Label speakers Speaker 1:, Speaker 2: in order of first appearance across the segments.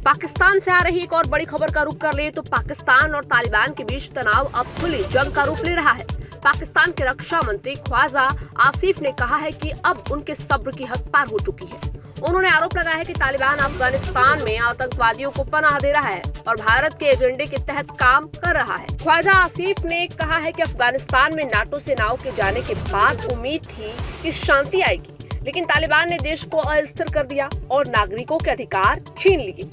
Speaker 1: पाकिस्तान से आ रही एक और बड़ी खबर का रुख कर ले तो पाकिस्तान और तालिबान के बीच तनाव अब खुली जंग का रूप ले रहा है। पाकिस्तान के रक्षा मंत्री ख्वाजा आसिफ ने कहा है कि अब उनके सब्र की हद पार हो चुकी है। उन्होंने आरोप लगाया है कि तालिबान अफगानिस्तान में आतंकवादियों को पनाह दे रहा है और भारत के एजेंडे के तहत काम कर रहा है। ख्वाजा आसिफ ने कहा है कि अफगानिस्तान में नाटो सेनाओं के जाने के बाद उम्मीद थी कि शांति आएगी, लेकिन तालिबान ने देश को अस्थिर कर दिया और नागरिकों के अधिकार छीन लिए।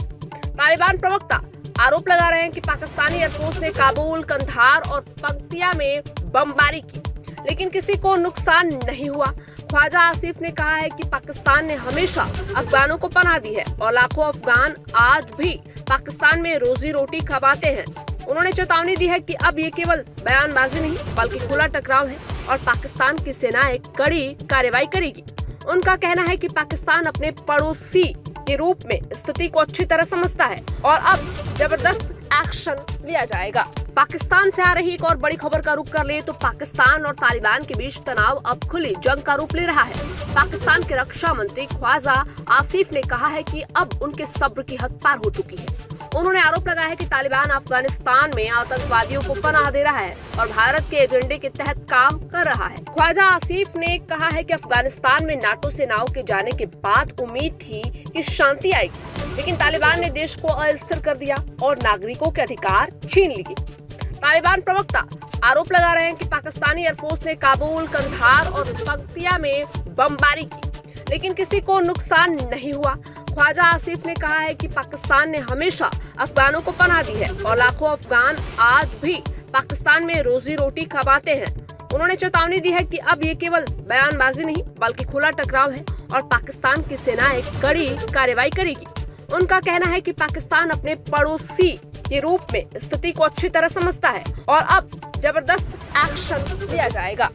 Speaker 1: तालिबान प्रवक्ता आरोप लगा रहे हैं कि पाकिस्तानी एयरफोर्स ने काबुल, कंधार और पक्तिया में बमबारी की, लेकिन किसी को नुकसान नहीं हुआ। ख्वाजा आसिफ ने कहा है कि पाकिस्तान ने हमेशा अफगानों को पनाह दी है और लाखों अफगान आज भी पाकिस्तान में रोजी रोटी कमाते हैं। उन्होंने चेतावनी दी है कि अब ये केवल बयानबाजी नहीं बल्कि खुला टकराव है और पाकिस्तान की सेना एक कड़ी कार्रवाई करेगी। उनका कहना है कि पाकिस्तान अपने पड़ोसी के रूप में स्थिति को अच्छी तरह समझता है और अब जबरदस्त एक्शन लिया जाएगा। पाकिस्तान से आ रही एक और बड़ी खबर का रुख कर ले तो पाकिस्तान और तालिबान के बीच तनाव अब खुली जंग का रूप ले रहा है। पाकिस्तान के रक्षा मंत्री ख्वाजा आसिफ ने कहा है कि अब उनके सब्र की हद पार हो चुकी है। उन्होंने आरोप लगाया है कि तालिबान अफगानिस्तान में आतंकवादियों को पनाह दे रहा है और भारत के एजेंडे के तहत काम कर रहा है। ख्वाजा आसिफ ने कहा है कि अफगानिस्तान में नाटो सेनाओं के जाने के बाद उम्मीद थी कि शांति आएगी, लेकिन तालिबान ने देश को अस्थिर कर दिया और नागरिकों के अधिकार छीन लिए। तालिबान प्रवक्ता आरोप लगा रहे हैं कि पाकिस्तानी एयरफोर्स ने काबुल, कंधार और पक्तिया में बमबारी की, लेकिन किसी को नुकसान नहीं हुआ। ख्वाजा आसिफ ने कहा है कि पाकिस्तान ने हमेशा अफगानों को पनाह दी है और लाखों अफगान आज भी पाकिस्तान में रोजी रोटी कमाते हैं। उन्होंने चेतावनी दी है कि अब ये केवल बयानबाजी नहीं बल्कि खुला टकराव है और पाकिस्तान की सेना एक कड़ी कार्रवाई करेगी। उनका कहना है कि पाकिस्तान अपने पड़ोसी के रूप में स्थिति को अच्छी तरह समझता है और अब जबरदस्त एक्शन लिया जाएगा।